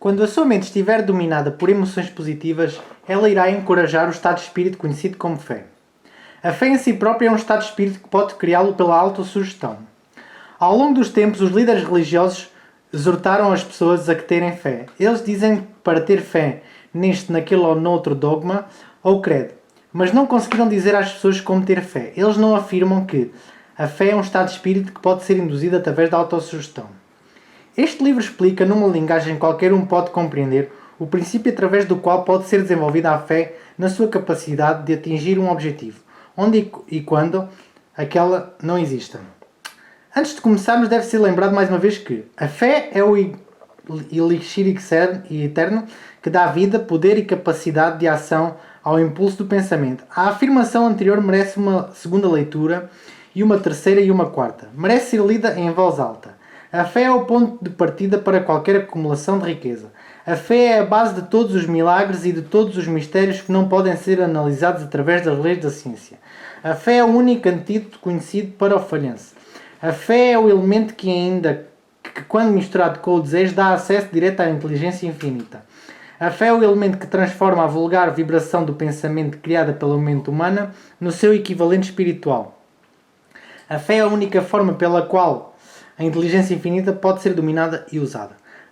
Quando a sua mente estiver dominada por emoções positivas, ela irá encorajar o estado de espírito conhecido como fé. A fé em si própria é um estado de espírito que pode criá-lo pela autossugestão. Ao longo dos tempos, os líderes religiosos exortaram as pessoas a que terem fé. Eles dizem que para ter fé neste, naquele ou noutro dogma ou credo, mas não conseguiram dizer às pessoas como ter fé. Eles não afirmam que a fé é um estado de espírito que pode ser induzido através da autossugestão. Este livro explica, numa linguagem que qualquer um pode compreender, o princípio através do qual pode ser desenvolvida a fé na sua capacidade de atingir um objetivo, onde e quando aquela não exista. Antes de começarmos, deve ser lembrado mais uma vez que a fé é o elixir eterno que dá vida, poder e capacidade de ação ao impulso do pensamento. A afirmação anterior merece uma segunda leitura e uma terceira e uma quarta. Merece ser lida em voz alta. A fé é o ponto de partida para qualquer acumulação de riqueza. A fé é a base de todos os milagres e de todos os mistérios que não podem ser analisados através das leis da ciência. A fé é o único antídoto conhecido para o falhanço. A fé é o elemento que quando misturado com o desejo, dá acesso direto à inteligência infinita. A fé é o elemento que transforma a vulgar vibração do pensamento criada pela mente humana no seu equivalente espiritual. A fé é a única forma pela qual a inteligência infinita pode ser dominada e usada.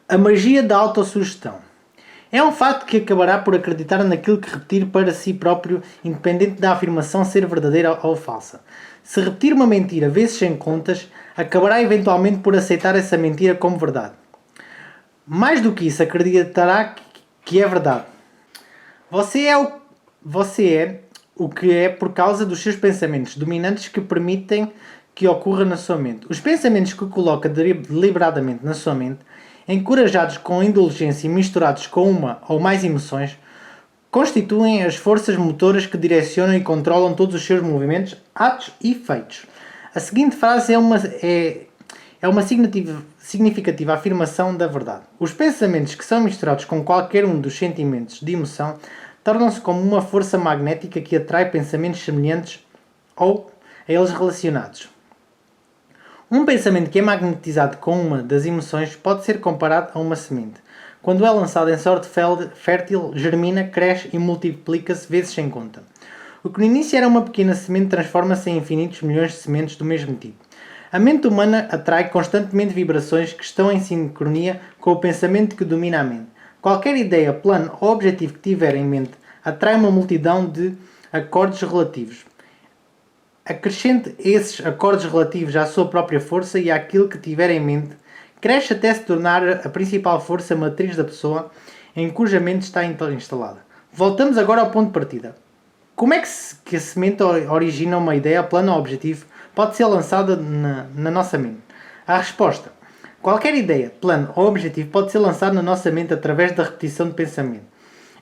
A magia da autossugestão. É um facto que acabará por acreditar naquilo que repetir para si próprio, independente da afirmação ser verdadeira ou falsa. Se repetir uma mentira vezes sem contas, acabará eventualmente por aceitar essa mentira como verdade. Mais do que isso, acreditará que é verdade. Você é o que é por causa dos seus pensamentos dominantes que permitem que ocorra na sua mente. Os pensamentos que coloca deliberadamente na sua mente, encorajados com indulgência e misturados com uma ou mais emoções, constituem as forças motoras que direcionam e controlam todos os seus movimentos, atos e feitos. A seguinte frase é uma significativa afirmação da verdade. Os pensamentos que são misturados com qualquer um dos sentimentos de emoção tornam-se como uma força magnética que atrai pensamentos semelhantes ou a eles relacionados. Um pensamento que é magnetizado com uma das emoções pode ser comparado a uma semente. Quando é lançado em solo fértil, germina, cresce e multiplica-se vezes sem conta. O que no início era uma pequena semente transforma-se em infinitos milhões de sementes do mesmo tipo. A mente humana atrai constantemente vibrações que estão em sincronia com o pensamento que domina a mente. Qualquer ideia, plano ou objetivo que tiver em mente atrai uma multidão de acordes relativos. Acrescente esses acordes relativos à sua própria força e àquilo que tiver em mente, cresce até se tornar a principal força matriz da pessoa em cuja mente está instalada. Voltamos agora ao ponto de partida. Como é que a semente origina uma ideia, plano ou objetivo pode ser lançada na nossa mente? A resposta: qualquer ideia, plano ou objetivo pode ser lançado na nossa mente através da repetição de pensamento.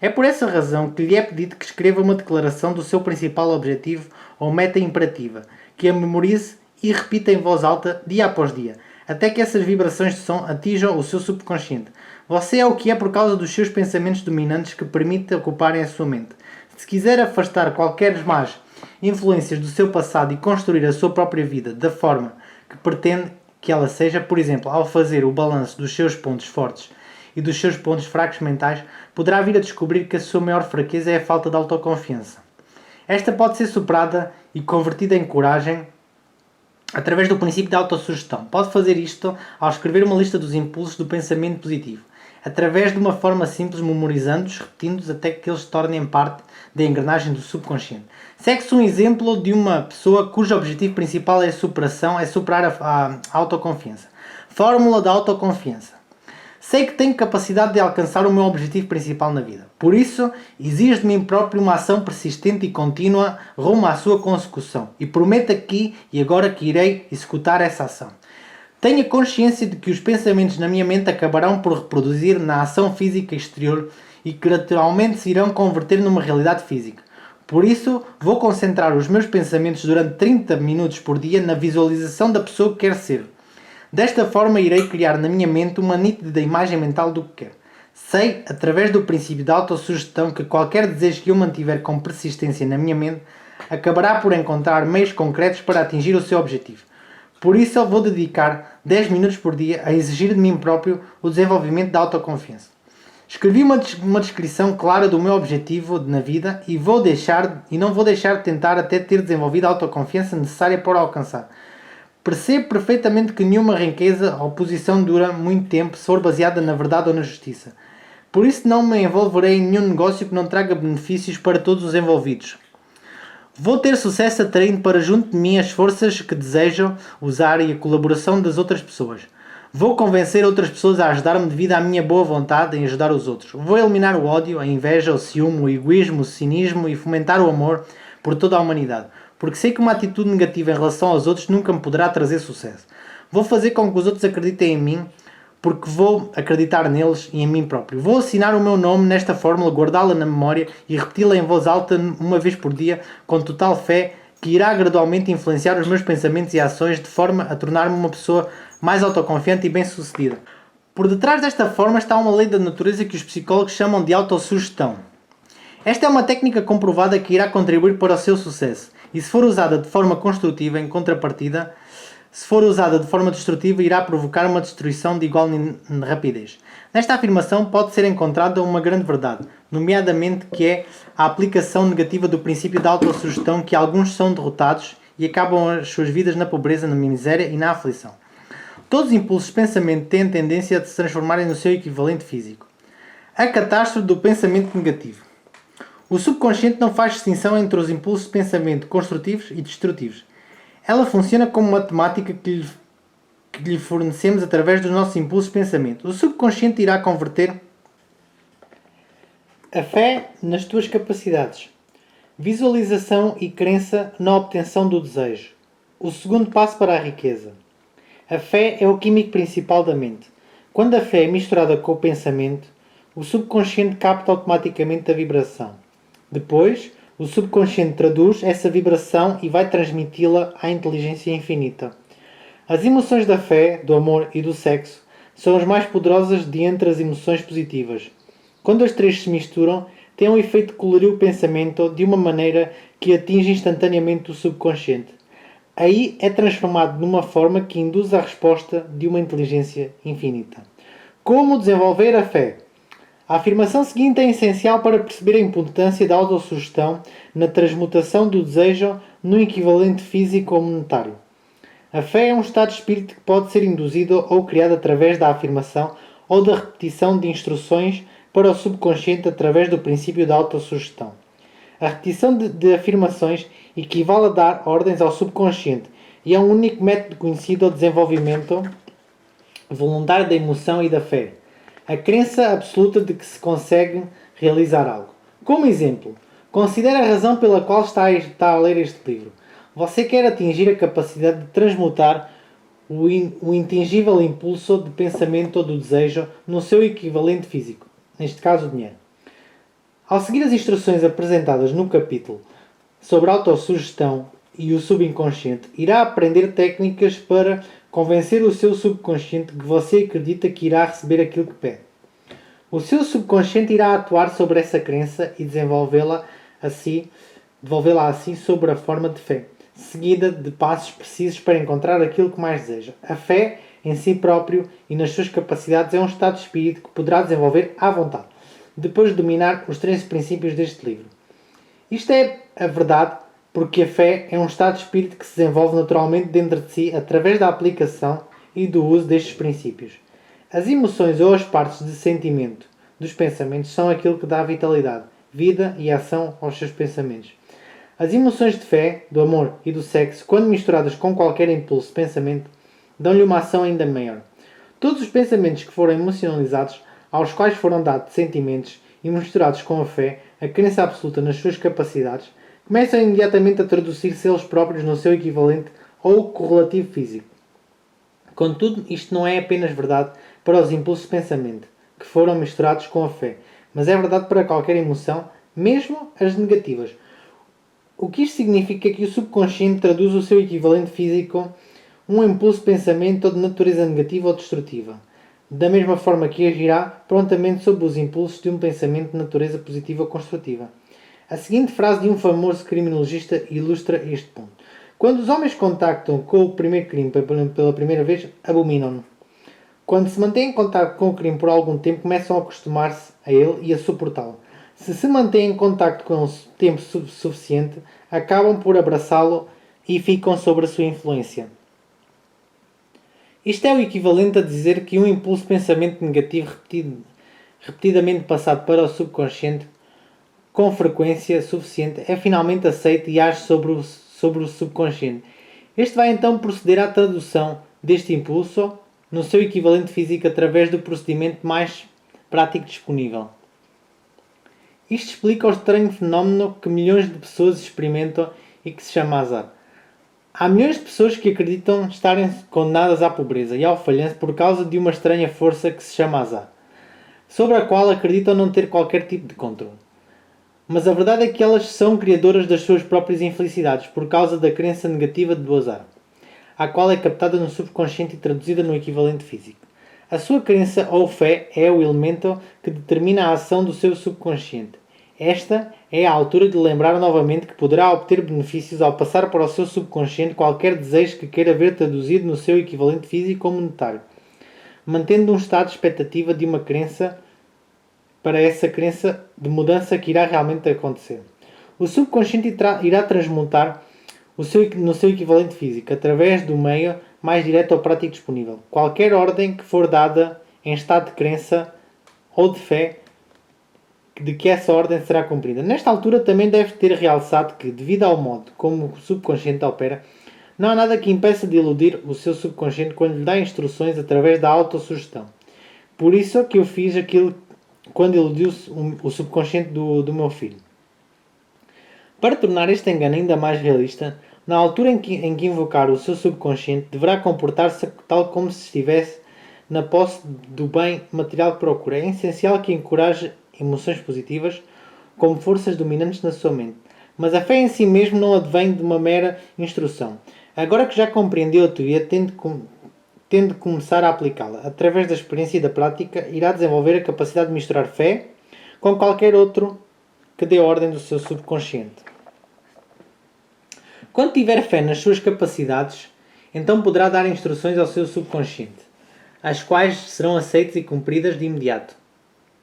É por essa razão que lhe é pedido que escreva uma declaração do seu principal objetivo ou meta imperativa, que a memorize e repita em voz alta dia após dia, até que essas vibrações de som atinjam o seu subconsciente. Você é o que é por causa dos seus pensamentos dominantes que permitem ocuparem a sua mente. Se quiser afastar qualquer más influências do seu passado e construir a sua própria vida da forma que pretende que ela seja, por exemplo, ao fazer o balanço dos seus pontos fortes e dos seus pontos fracos mentais, poderá vir a descobrir que a sua maior fraqueza é a falta de autoconfiança. Esta pode ser superada e convertida em coragem através do princípio da autossugestão. Pode fazer isto ao escrever uma lista dos impulsos do pensamento positivo, através de uma forma simples, memorizando-os, repetindo-os até que eles se tornem parte da engrenagem do subconsciente. Segue-se um exemplo de uma pessoa cujo objetivo principal é superar a autoconfiança. Fórmula da autoconfiança. Sei que tenho capacidade de alcançar o meu objetivo principal na vida. Por isso, exijo de mim próprio uma ação persistente e contínua rumo à sua consecução. E prometo aqui e agora que irei executar essa ação. Tenha consciência de que os pensamentos na minha mente acabarão por reproduzir na ação física exterior e que naturalmente se irão converter numa realidade física. Por isso, vou concentrar os meus pensamentos durante 30 minutos por dia na visualização da pessoa que quero ser. Desta forma, irei criar na minha mente uma nítida imagem mental do que quero. Sei, através do princípio da autossugestão, que qualquer desejo que eu mantiver com persistência na minha mente acabará por encontrar meios concretos para atingir o seu objetivo. Por isso, eu vou dedicar 10 minutos por dia a exigir de mim próprio o desenvolvimento da autoconfiança. Escrevi uma descrição clara do meu objetivo na vida e não vou deixar de tentar até ter desenvolvido a autoconfiança necessária para o alcançar. Percebo perfeitamente que nenhuma riqueza ou posição dura muito tempo se for baseada na verdade ou na justiça. Por isso não me envolverei em nenhum negócio que não traga benefícios para todos os envolvidos. Vou ter sucesso atraindo para junto de mim as forças que desejo usar e a colaboração das outras pessoas. Vou convencer outras pessoas a ajudar-me devido à minha boa vontade em ajudar os outros. Vou eliminar o ódio, a inveja, o ciúme, o egoísmo, o cinismo e fomentar o amor por toda a humanidade. Porque sei que uma atitude negativa em relação aos outros nunca me poderá trazer sucesso. Vou fazer com que os outros acreditem em mim, porque vou acreditar neles e em mim próprio. Vou assinar o meu nome nesta fórmula, guardá-la na memória e repeti-la em voz alta uma vez por dia, com total fé, que irá gradualmente influenciar os meus pensamentos e ações de forma a tornar-me uma pessoa mais autoconfiante e bem-sucedida. Por detrás desta forma está uma lei da natureza que os psicólogos chamam de autossugestão. Esta é uma técnica comprovada que irá contribuir para o seu sucesso e, se for usada de forma construtiva, em contrapartida, se for usada de forma destrutiva, irá provocar uma destruição de igual rapidez. Nesta afirmação pode ser encontrada uma grande verdade, nomeadamente que é a aplicação negativa do princípio da autossugestão, que alguns são derrotados e acabam as suas vidas na pobreza, na miséria e na aflição. Todos os impulsos de pensamento têm a tendência a se transformarem no seu equivalente físico. A catástrofe do pensamento negativo. O subconsciente não faz distinção entre os impulsos de pensamento construtivos e destrutivos. Ela funciona como matemática que lhe fornecemos através dos nossos impulsos de pensamento. O subconsciente irá converter a fé nas tuas capacidades. Visualização e crença na obtenção do desejo. O segundo passo para a riqueza. A fé é o químico principal da mente. Quando a fé é misturada com o pensamento, o subconsciente capta automaticamente a vibração. Depois, o subconsciente traduz essa vibração e vai transmiti-la à inteligência infinita. As emoções da fé, do amor e do sexo são as mais poderosas de entre as emoções positivas. Quando as três se misturam, têm um efeito de colorir o pensamento de uma maneira que atinge instantaneamente o subconsciente. Aí é transformado numa forma que induz a resposta de uma inteligência infinita. Como desenvolver a fé? A afirmação seguinte é essencial para perceber a importância da autossugestão na transmutação do desejo no equivalente físico ou monetário. A fé é um estado de espírito que pode ser induzido ou criado através da afirmação ou da repetição de instruções para o subconsciente através do princípio da autossugestão. A repetição de afirmações equivale a dar ordens ao subconsciente e é um único método conhecido ao desenvolvimento voluntário da emoção e da fé. A crença absoluta de que se consegue realizar algo. Como exemplo, considere a razão pela qual está a ler este livro. Você quer atingir a capacidade de transmutar o intingível impulso de pensamento ou do desejo no seu equivalente físico, neste caso o dinheiro. Ao seguir as instruções apresentadas no capítulo sobre autossugestão e o subconsciente, irá aprender técnicas para convencer o seu subconsciente que você acredita que irá receber aquilo que pede. O seu subconsciente irá atuar sobre essa crença e devolvê-la assim sob a forma de fé, seguida de passos precisos para encontrar aquilo que mais deseja. A fé em si próprio e nas suas capacidades é um estado de espírito que poderá desenvolver à vontade, depois de dominar os 13 princípios deste livro. Isto é a verdade porque a fé é um estado de espírito que se desenvolve naturalmente dentro de si através da aplicação e do uso destes princípios. As emoções ou as partes de sentimento dos pensamentos são aquilo que dá vitalidade, vida e ação aos seus pensamentos. As emoções de fé, do amor e do sexo, quando misturadas com qualquer impulso de pensamento, dão-lhe uma ação ainda maior. Todos os pensamentos que foram emocionalizados, aos quais foram dados sentimentos e misturados com a fé, a crença absoluta nas suas capacidades, começam imediatamente a traduzir-se eles próprios no seu equivalente ou correlativo físico. Contudo, isto não é apenas verdade para os impulsos de pensamento, que foram misturados com a fé, mas é verdade para qualquer emoção, mesmo as negativas. O que isto significa é que o subconsciente traduz o seu equivalente físico, um impulso de pensamento de natureza negativa ou destrutiva, da mesma forma que agirá prontamente sob os impulsos de um pensamento de natureza positiva ou construtiva. A seguinte frase de um famoso criminologista ilustra este ponto. Quando os homens contactam com o primeiro crime pela primeira vez, abominam-no. Quando se mantém em contato com o crime por algum tempo, começam a acostumar-se a ele e a suportá-lo. Se mantém em contacto com ele tempo suficiente, acabam por abraçá-lo e ficam sob a sua influência. Isto é o equivalente a dizer que um impulso de pensamento negativo repetidamente passado para o subconsciente com frequência suficiente é finalmente aceito e age sobre o subconsciente. Este vai então proceder à tradução deste impulso no seu equivalente físico através do procedimento mais prático disponível. Isto explica o estranho fenómeno que milhões de pessoas experimentam e que se chama azar. Há milhões de pessoas que acreditam estarem condenadas à pobreza e ao falhanço por causa de uma estranha força que se chama azar, sobre a qual acreditam não ter qualquer tipo de controle. Mas a verdade é que elas são criadoras das suas próprias infelicidades por causa da crença negativa do azar, a qual é captada no subconsciente e traduzida no equivalente físico. A sua crença ou fé é o elemento que determina a ação do seu subconsciente. Esta é a altura de lembrar novamente que poderá obter benefícios ao passar para o seu subconsciente qualquer desejo que queira ver traduzido no seu equivalente físico ou monetário, mantendo um estado de expectativa de uma crença para essa crença de mudança que irá realmente acontecer. O subconsciente irá transmutar no seu equivalente físico, através do meio mais direto ou prático disponível. Qualquer ordem que for dada em estado de crença ou de fé de que essa ordem será cumprida. Nesta altura também deve ter realçado que, devido ao modo como o subconsciente opera, não há nada que impeça de iludir o seu subconsciente quando lhe dá instruções através da autossugestão. Por isso que eu fiz aquilo quando iludi o subconsciente do meu filho. Para tornar este engano ainda mais realista, na altura em que invocar o seu subconsciente, deverá comportar-se tal como se estivesse na posse do bem material que procura. É essencial que encoraje emoções positivas como forças dominantes na sua mente. Mas a fé em si mesmo não advém de uma mera instrução. Agora que já compreendeu a teoria, tende de começar a aplicá-la. Através da experiência e da prática, irá desenvolver a capacidade de misturar fé com qualquer outro que dê ordem do seu subconsciente. Quando tiver fé nas suas capacidades, então poderá dar instruções ao seu subconsciente, as quais serão aceitas e cumpridas de imediato.